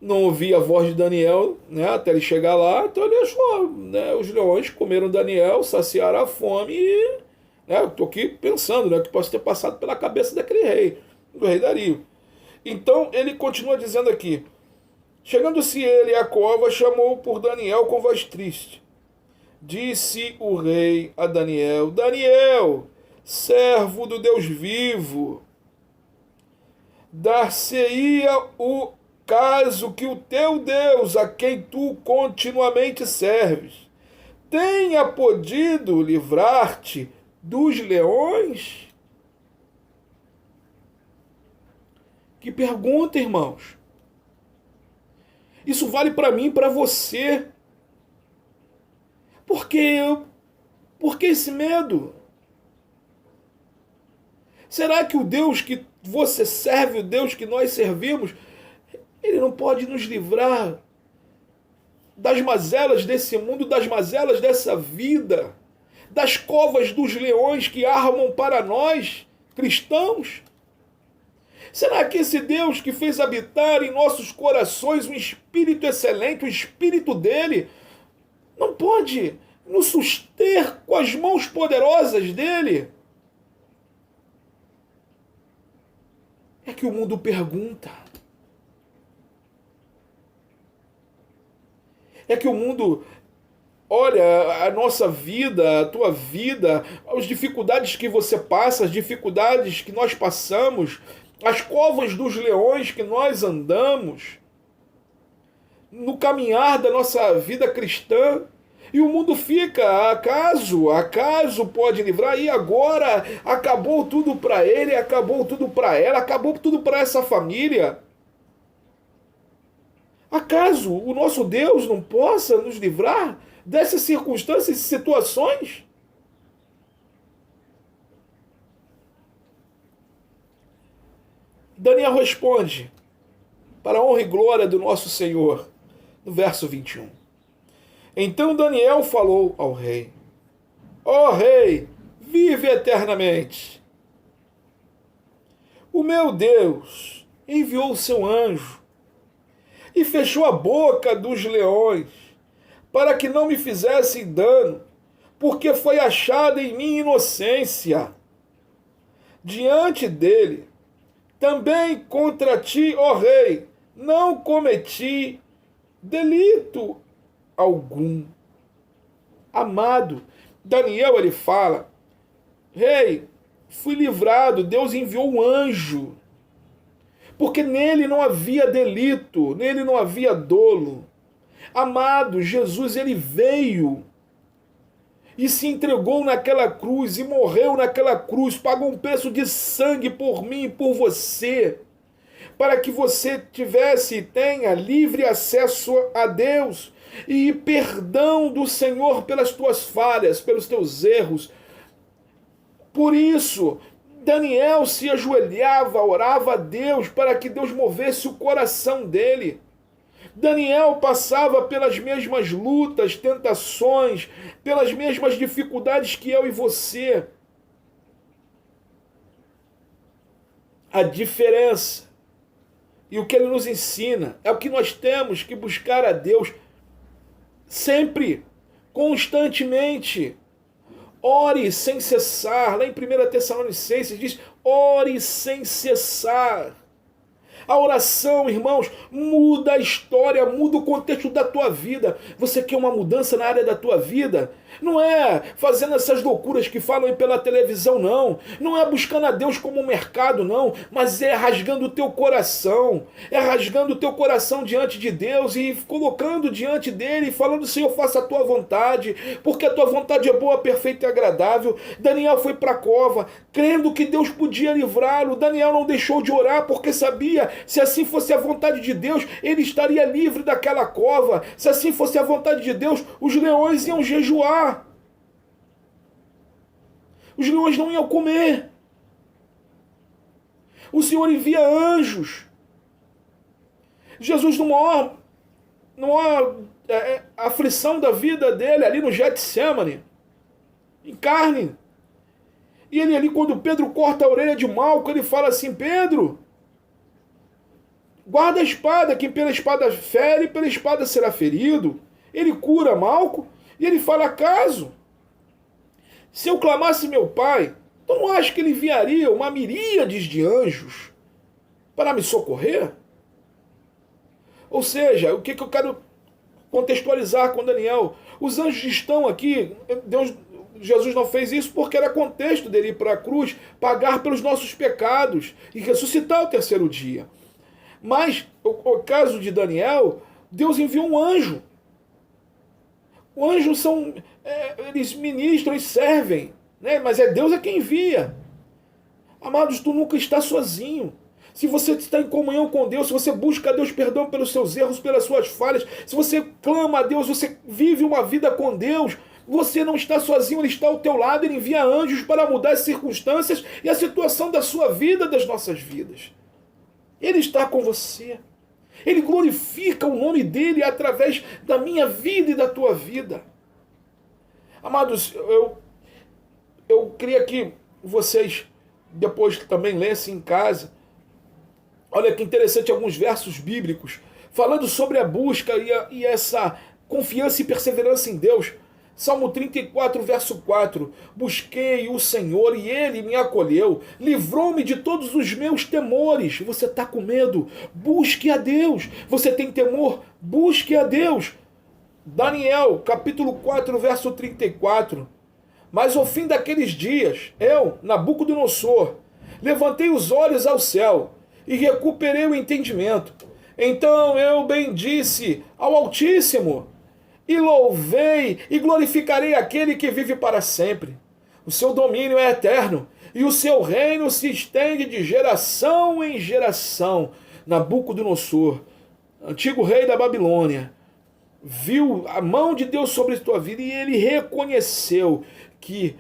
não ouvia a voz de Daniel, né, até ele chegar lá, então ele achou, né, os leões comeram Daniel, saciaram a fome e, né, eu estou aqui pensando, né, que possa ter passado pela cabeça daquele rei, do rei Dario. Então ele continua dizendo aqui: chegando-se ele à cova, chamou por Daniel com voz triste. Disse o rei a Daniel: Daniel, servo do Deus vivo, dar-se-ia o caso que o teu Deus, a quem tu continuamente serves, tenha podido livrar-te dos leões? Que pergunta, irmãos. Isso vale para mim e para você. Por que esse medo? Será que o Deus que você serve, o Deus que nós servimos, ele não pode nos livrar das mazelas desse mundo, das mazelas dessa vida, das covas dos leões que armam para nós, cristãos? Será que esse Deus que fez habitar em nossos corações um espírito excelente, o espírito dele, não pode nos suster com as mãos poderosas dele? É que o mundo pergunta. É que o mundo olha a nossa vida, a tua vida, as dificuldades que você passa, as dificuldades que nós passamos, as covas dos leões que nós andamos, no caminhar da nossa vida cristã, e o mundo fica, acaso pode livrar, e agora acabou tudo para ele, acabou tudo para ela, acabou tudo para essa família. Acaso o nosso Deus não possa nos livrar dessas circunstâncias e situações? Daniel responde, para a honra e glória do nosso Senhor, no verso 21. Então Daniel falou ao rei: ó rei, vive eternamente. O meu Deus enviou o seu anjo e fechou a boca dos leões, para que não me fizessem dano, porque foi achada em mim inocência diante dele. Também contra ti, ó rei, não cometi delito algum. Amado, Daniel, ele fala: rei, fui livrado, Deus enviou um anjo, porque nele não havia delito, nele não havia dolo. Amado, Jesus, ele veio e se entregou naquela cruz e morreu naquela cruz, pagou um preço de sangue por mim e por você, para que você tivesse e tenha livre acesso a Deus e perdão do Senhor pelas tuas falhas, pelos teus erros. Por isso, Daniel se ajoelhava, orava a Deus para que Deus movesse o coração dele. Daniel passava pelas mesmas lutas, tentações, pelas mesmas dificuldades que eu e você. A diferença e o que ele nos ensina é o que nós temos que buscar a Deus sempre, constantemente. Ore sem cessar. Lá em 1 Tessalonicenses diz: ore sem cessar. A oração, irmãos, muda a história, muda o contexto da tua vida. Você quer uma mudança na área da tua vida? Não é fazendo essas loucuras que falam pela televisão, não. Não é buscando a Deus como um mercado, não. Mas é rasgando o teu coração. É rasgando o teu coração diante de Deus e colocando diante dele e falando: Senhor, faça a tua vontade, porque a tua vontade é boa, perfeita e agradável. Daniel foi para a cova, crendo que Deus podia livrá-lo. Daniel não deixou de orar, porque sabia, se assim fosse a vontade de Deus, ele estaria livre daquela cova. Se assim fosse a vontade de Deus, os leões iam jejuar. Os leões não iam comer. O Senhor envia anjos. Jesus, numa aflição da vida dele, ali no Getsemane, em carne. E ele ali, quando Pedro corta a orelha de Malco, ele fala assim: Pedro, guarda a espada, quem pela espada fere, pela espada será ferido. Ele cura Malco e ele fala: acaso, se eu clamasse meu pai, tu não acha que ele enviaria uma miríades de anjos para me socorrer? Ou seja, o que eu quero contextualizar com Daniel? Os anjos estão aqui, Jesus não fez isso porque era contexto dele ir para a cruz, pagar pelos nossos pecados e ressuscitar ao terceiro dia. Mas, o caso de Daniel, Deus enviou um anjo. Os anjos são, eles ministram e servem, né? Mas é Deus quem envia. Amados, tu nunca está sozinho. Se você está em comunhão com Deus, se você busca a Deus perdão pelos seus erros, pelas suas falhas, se você clama a Deus, você vive uma vida com Deus, você não está sozinho, Ele está ao teu lado, Ele envia anjos para mudar as circunstâncias e a situação da sua vida, das nossas vidas. Ele está com você. Ele glorifica o nome dEle através da minha vida e da tua vida. Amados, eu queria que vocês depois também lessem em casa. Olha que interessante, alguns versos bíblicos falando sobre a busca e essa confiança e perseverança em Deus. Salmo 34, verso 4. Busquei o Senhor e Ele me acolheu, livrou-me de todos os meus temores. Você está com medo? Busque a Deus. Você tem temor? Busque a Deus. Daniel, capítulo 4, verso 34. Mas ao fim daqueles dias, eu, Nabucodonosor, levantei os olhos ao céu e recuperei o entendimento. Então eu bendisse ao Altíssimo, e louvei e glorificarei aquele que vive para sempre. O seu domínio é eterno, e o seu reino se estende de geração em geração. Nabucodonosor, antigo rei da Babilônia, viu a mão de Deus sobre a tua vida e ele reconheceu que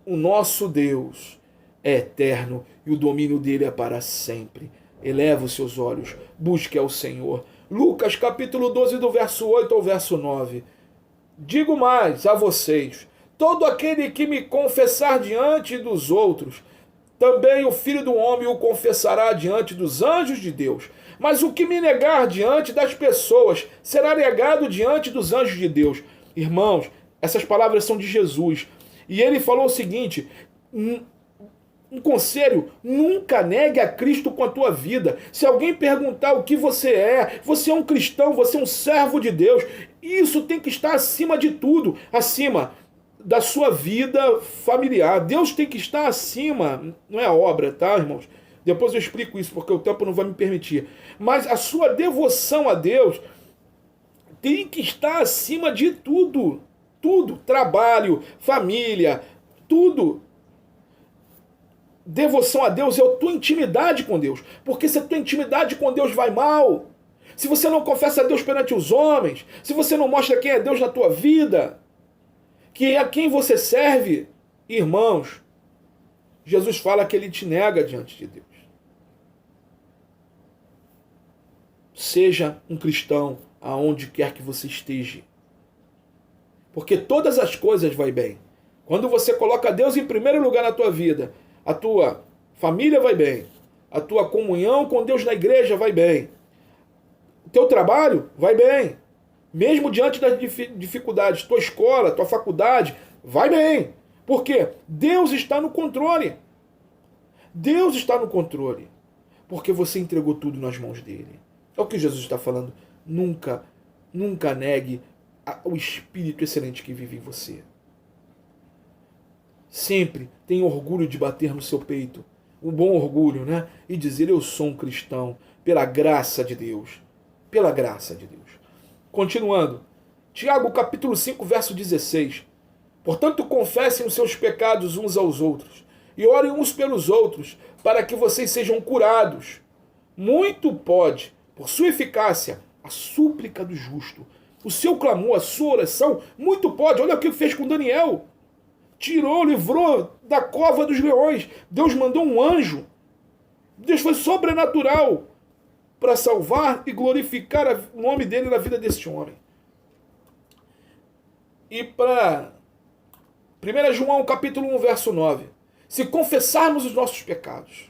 o nosso Deus é eterno e o domínio dele é para sempre. Eleva os seus olhos, busque ao Senhor. Lucas capítulo 12, do verso 8 ao verso 9. Digo mais a vocês, todo aquele que me confessar diante dos outros, também o Filho do Homem o confessará diante dos anjos de Deus. Mas o que me negar diante das pessoas, será negado diante dos anjos de Deus. Irmãos, essas palavras são de Jesus. E ele falou o seguinte: um conselho, nunca negue a Cristo com a tua vida. Se alguém perguntar o que você é um cristão, você é um servo de Deus. Isso tem que estar acima de tudo, acima da sua vida familiar. Deus tem que estar acima, não é a obra, tá, irmãos? Depois eu explico isso, porque o tempo não vai me permitir. Mas a sua devoção a Deus tem que estar acima de tudo. Tudo, trabalho, família, tudo. Devoção a Deus é a tua intimidade com Deus. Porque se a tua intimidade com Deus vai mal, se você não confessa a Deus perante os homens, se você não mostra quem é Deus na tua vida, que é a quem você serve, irmãos, Jesus fala que ele te nega diante de Deus. Seja um cristão aonde quer que você esteja. Porque todas as coisas vai bem. Quando você coloca Deus em primeiro lugar na tua vida, a tua família vai bem, a tua comunhão com Deus na igreja vai bem, o teu trabalho vai bem, mesmo diante das dificuldades, tua escola, tua faculdade, vai bem. Por quê? Deus está no controle. Deus está no controle. Porque você entregou tudo nas mãos dele. É o que Jesus está falando. Nunca negue o espírito excelente que vive em você. Sempre tenha orgulho de bater no seu peito. Um bom orgulho, né? E dizer, eu sou um cristão, pela graça de Deus. Pela graça de Deus. Continuando. Tiago capítulo 5, verso 16. Portanto, confessem os seus pecados uns aos outros, e orem uns pelos outros, para que vocês sejam curados. Muito pode, por sua eficácia, a súplica do justo. O seu clamor, a sua oração, muito pode. Olha o que fez com Daniel. Tirou, livrou da cova dos leões. Deus mandou um anjo. Deus foi sobrenatural para salvar e glorificar o nome dele na vida desse homem. E para 1 João capítulo 1, verso 9. Se confessarmos os nossos pecados,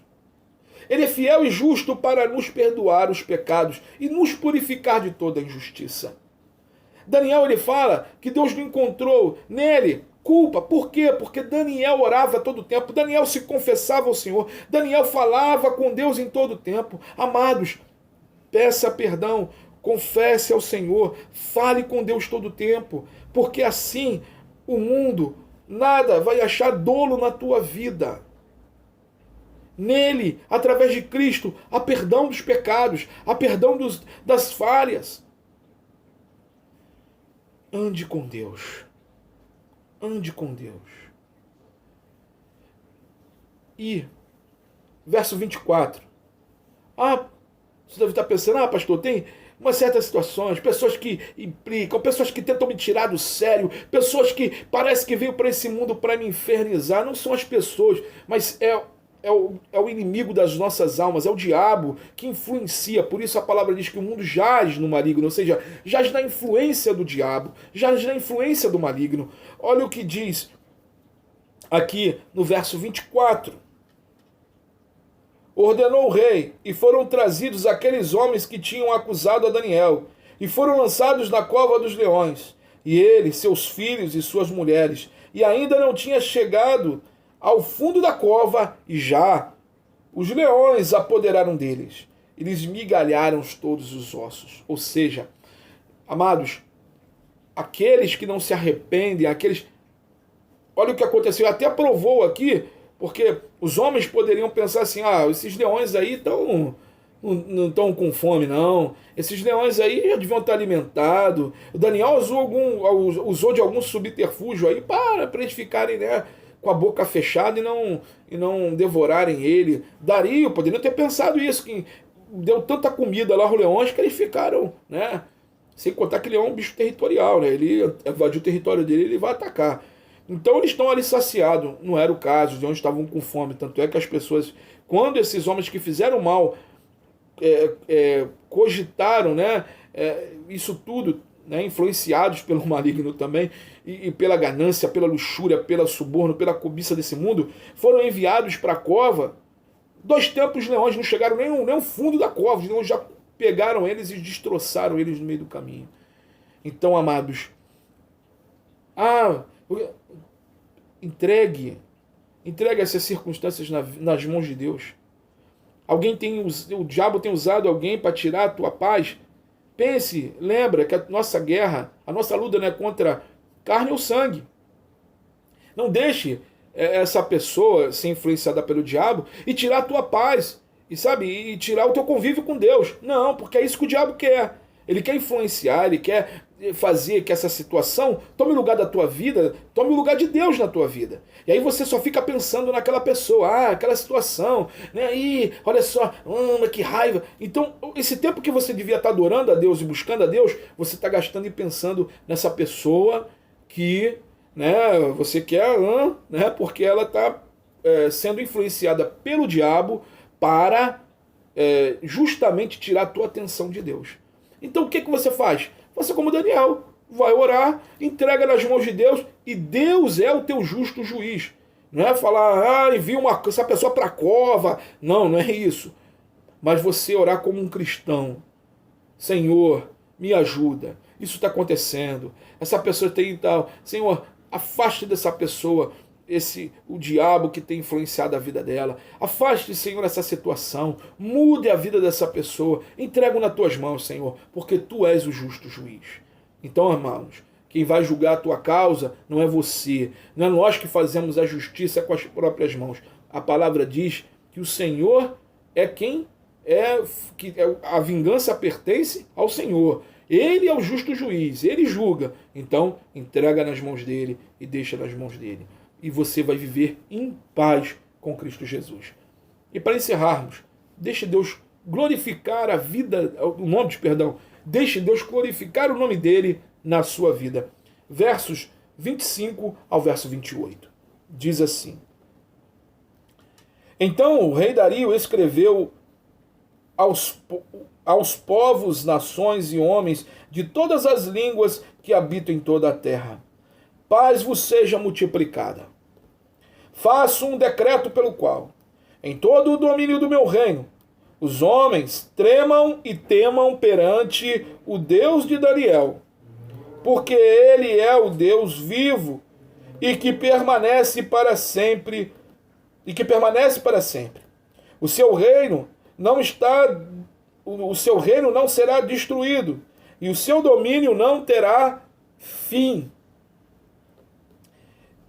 ele é fiel e justo para nos perdoar os pecados e nos purificar de toda injustiça. Daniel, ele fala que Deus não encontrou nele culpa. Por quê? Porque Daniel orava todo o tempo. Daniel se confessava ao Senhor. Daniel falava com Deus em todo o tempo. Amados, peça perdão, confesse ao Senhor, fale com Deus todo o tempo, porque assim o mundo nada vai achar dolo na tua vida. Nele, através de Cristo, há perdão dos pecados, há perdão das falhas. Ande com Deus. Ande com Deus. E, verso 24. Você deve estar pensando, pastor, tem umas certas situações, pessoas que implicam, pessoas que tentam me tirar do sério, pessoas que parece que veio para esse mundo para me infernizar. Não são as pessoas, mas é o inimigo das nossas almas, é o diabo que influencia. Por isso a palavra diz que o mundo jaz no maligno, ou seja, jaz na influência do diabo, jaz na influência do maligno. Olha o que diz aqui no verso 24. Ordenou o rei, e foram trazidos aqueles homens que tinham acusado a Daniel. e foram lançados na cova dos leões, e ele, seus filhos e suas mulheres, e ainda não tinha chegado ao fundo da cova, e já os leões apoderaram deles, e lhes migalharam todos os ossos. Ou seja, amados, aqueles que não se arrependem, aqueles... Olha o que aconteceu, até provou aqui, porque os homens poderiam pensar assim, esses leões aí não estão com fome, não. Esses leões aí já deviam estar alimentados. O Daniel usou de algum subterfúgio aí para eles ficarem, né, com a boca fechada e não devorarem ele. Dario poderia ter pensado isso, que deu tanta comida lá aos leões que eles ficaram, né? Sem contar que ele é um bicho territorial, né? Ele invadiu o território dele, ele vai atacar. Então eles estão ali saciados. Não era o caso, os leões estavam com fome. Tanto é que as pessoas, quando esses homens que fizeram mal cogitaram, né, isso tudo, né, influenciados pelo maligno também, e pela ganância, pela luxúria, pela suborno, pela cobiça desse mundo, foram enviados para a cova. 2 tempos os leões não chegaram nem ao fundo da cova, os leões já pegaram eles e destroçaram eles no meio do caminho. Então, amados, entregue essas circunstâncias nas mãos de Deus. O diabo tem usado alguém para tirar a tua paz. Pense, lembra que a nossa guerra, a nossa luta não é contra carne ou sangue. Não deixe essa pessoa ser influenciada pelo diabo e tirar a tua paz, e tirar o teu convívio com Deus. Não, porque é isso que o diabo quer. Ele quer influenciar, ele quer fazer que essa situação tome o lugar da tua vida, tome o lugar de Deus na tua vida. E aí você só fica pensando naquela pessoa, aquela situação, né? E olha só, que raiva. Então, esse tempo que você devia estar adorando a Deus e buscando a Deus, você está gastando e pensando nessa pessoa que, né, você quer, né? Porque ela está sendo influenciada pelo diabo para justamente tirar a tua atenção de Deus. Então o que você faz? Faça como Daniel, vai orar, entrega nas mãos de Deus, e Deus é o teu justo juiz. Não é falar, envia essa pessoa para a cova. Não é isso. Mas você orar como um cristão. Senhor, me ajuda. Isso está acontecendo. Essa pessoa tem tal. Senhor, afaste dessa pessoa o diabo que tem influenciado a vida dela. Afaste, Senhor, essa situação. Mude a vida dessa pessoa. Entrego nas tuas mãos, Senhor, porque tu és o justo juiz. Então, irmãos, quem vai julgar a tua causa não é você. Não é nós que fazemos a justiça com as próprias mãos. A palavra diz que o Senhor é quem a vingança pertence ao Senhor. Ele é o justo juiz, ele julga. Então, entrega nas mãos dele e deixa nas mãos dele. E você vai viver em paz com Cristo Jesus. E para encerrarmos, deixe Deus glorificar deixe Deus glorificar o nome dele na sua vida. Versos 25 ao verso 28. Diz assim: Então o rei Dario escreveu aos povos, nações e homens de todas as línguas que habitam em toda a terra: paz vos seja multiplicada. Faço um decreto pelo qual, em todo o domínio do meu reino, os homens tremam e temam perante o Deus de Daniel, porque ele é o Deus vivo e que permanece para sempre. O seu reino não será destruído, e o seu domínio não terá fim.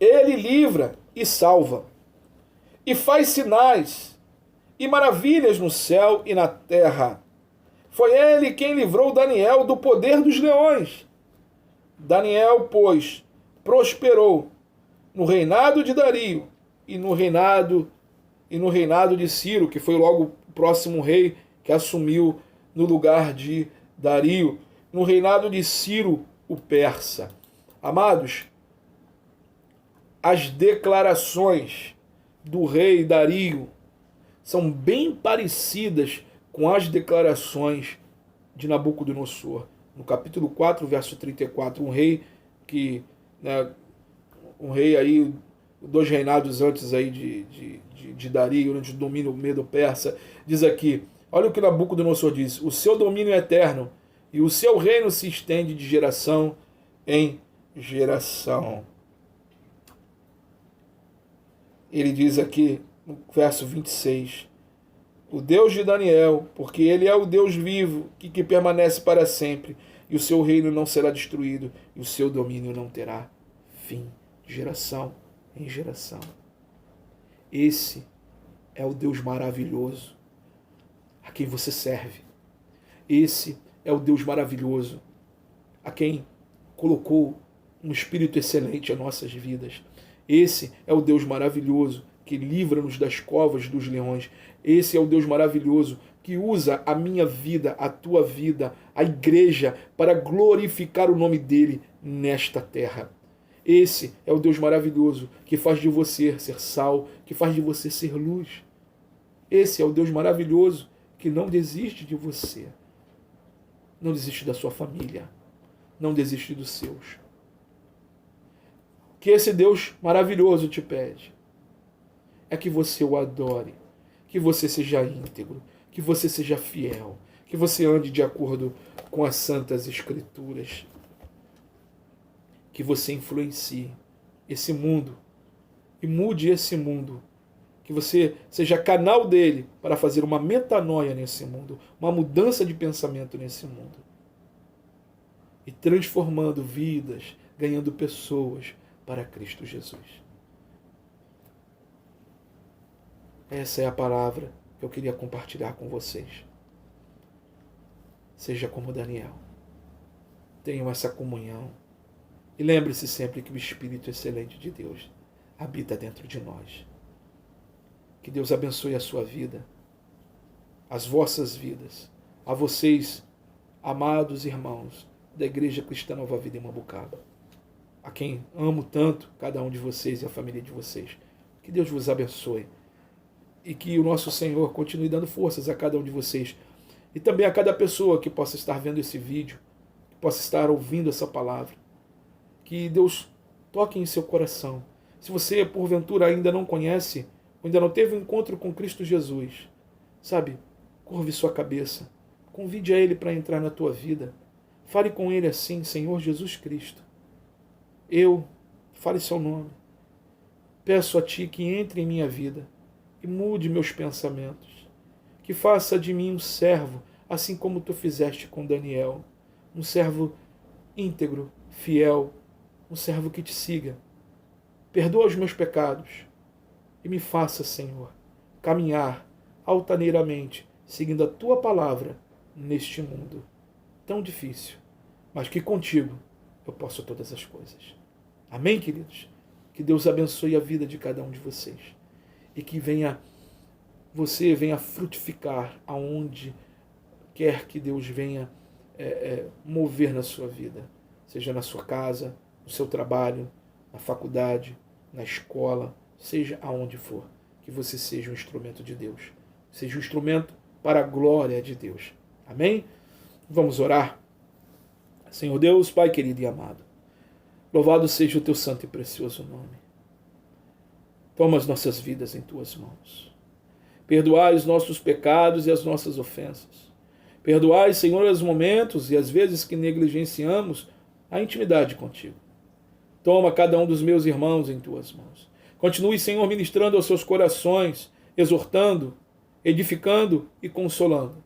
Ele livra e salva, e faz sinais e maravilhas no céu e na terra. Foi ele quem livrou Daniel do poder dos leões. Daniel, pois, prosperou no reinado de Dario e no reinado de Ciro, que foi logo o próximo rei que assumiu no lugar de Dario, no reinado de Ciro, o persa. Amados, as declarações do rei Dario são bem parecidas com as declarações de Nabucodonosor. No capítulo 4, verso 34, um rei aí, 2 reinados antes aí de Dario, antes do domínio medo-persa, diz aqui, olha o que Nabucodonosor diz: o seu domínio é eterno e o seu reino se estende de geração em geração. Ele diz aqui no verso 26, o Deus de Daniel, porque ele é o Deus vivo, que permanece para sempre, e o seu reino não será destruído, e o seu domínio não terá fim, de geração em geração. Esse é o Deus maravilhoso a quem você serve. Esse é o Deus maravilhoso a quem colocou um espírito excelente em nossas vidas. Esse é o Deus maravilhoso que livra-nos das covas dos leões. Esse é o Deus maravilhoso que usa a minha vida, a tua vida, a igreja, para glorificar o nome dele nesta terra. Esse é o Deus maravilhoso que faz de você ser sal, que faz de você ser luz. Esse é o Deus maravilhoso que não desiste de você, não desiste da sua família, não desiste dos seus. O que esse Deus maravilhoso te pede é que você o adore, que você seja íntegro, que você seja fiel, que você ande de acordo com as santas escrituras, que você influencie esse mundo e mude esse mundo, que você seja canal dele para fazer uma metanoia nesse mundo, uma mudança de pensamento nesse mundo e transformando vidas, ganhando pessoas para Cristo Jesus. Essa é a palavra que eu queria compartilhar com vocês. Seja como Daniel. Tenham essa comunhão. E lembre-se sempre que o Espírito excelente de Deus habita dentro de nós. Que Deus abençoe a sua vida, as vossas vidas, a vocês, amados irmãos da Igreja Cristã Nova Vida em Mambucaba, a quem amo tanto, cada um de vocês e a família de vocês. Que Deus vos abençoe e que o nosso Senhor continue dando forças a cada um de vocês e também a cada pessoa que possa estar vendo esse vídeo, que possa estar ouvindo essa palavra. Que Deus toque em seu coração. Se você, porventura, ainda não conhece, ainda não teve um encontro com Cristo Jesus, sabe, curve sua cabeça, convide a Ele para entrar na tua vida. Fale com Ele assim: Senhor Jesus Cristo, fale seu nome. Peço a Ti que entre em minha vida e mude meus pensamentos. Que faça de mim um servo, assim como Tu fizeste com Daniel. Um servo íntegro, fiel, um servo que Te siga. Perdoa os meus pecados e me faça, Senhor, caminhar altaneiramente, seguindo a Tua palavra neste mundo tão difícil, mas que contigo eu posso todas as coisas. Amém, queridos? Que Deus abençoe a vida de cada um de vocês e que você venha frutificar aonde quer que Deus venha mover na sua vida, seja na sua casa, no seu trabalho, na faculdade, na escola, seja aonde for, que você seja um instrumento de Deus, seja um instrumento para a glória de Deus. Amém? Vamos orar. Senhor Deus, Pai querido e amado, louvado seja o Teu santo e precioso nome. Toma as nossas vidas em Tuas mãos. Perdoai os nossos pecados e as nossas ofensas. Perdoai, Senhor, os momentos e as vezes que negligenciamos a intimidade contigo. Toma cada um dos meus irmãos em Tuas mãos. Continue, Senhor, ministrando aos seus corações, exortando, edificando e consolando.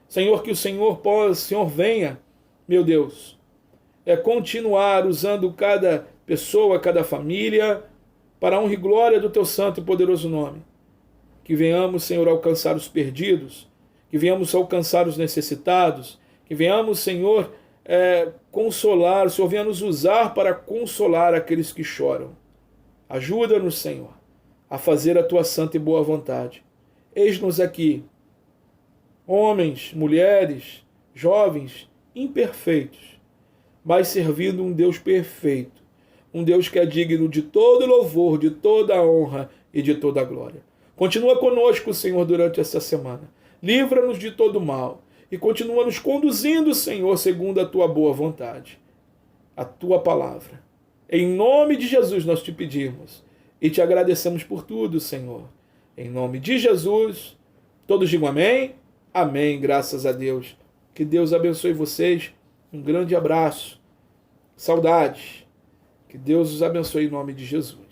Senhor, que o Senhor venha, meu Deus, continuar usando cada pessoa, cada família, para a honra e glória do Teu santo e poderoso nome. Que venhamos, Senhor, alcançar os perdidos, que venhamos alcançar os necessitados, que venhamos, Senhor, consolar, o Senhor venha nos usar para consolar aqueles que choram. Ajuda-nos, Senhor, a fazer a Tua santa e boa vontade. Eis-nos aqui, homens, mulheres, jovens, imperfeitos, mas servindo um Deus perfeito, um Deus que é digno de todo louvor, de toda honra e de toda glória. Continua conosco, Senhor, durante essa semana. Livra-nos de todo mal e continua nos conduzindo, Senhor, segundo a Tua boa vontade, a Tua palavra. Em nome de Jesus nós te pedimos e te agradecemos por tudo, Senhor. Em nome de Jesus, todos digam amém. Amém, graças a Deus. Que Deus abençoe vocês. Um grande abraço. Saudades. Que Deus os abençoe em nome de Jesus.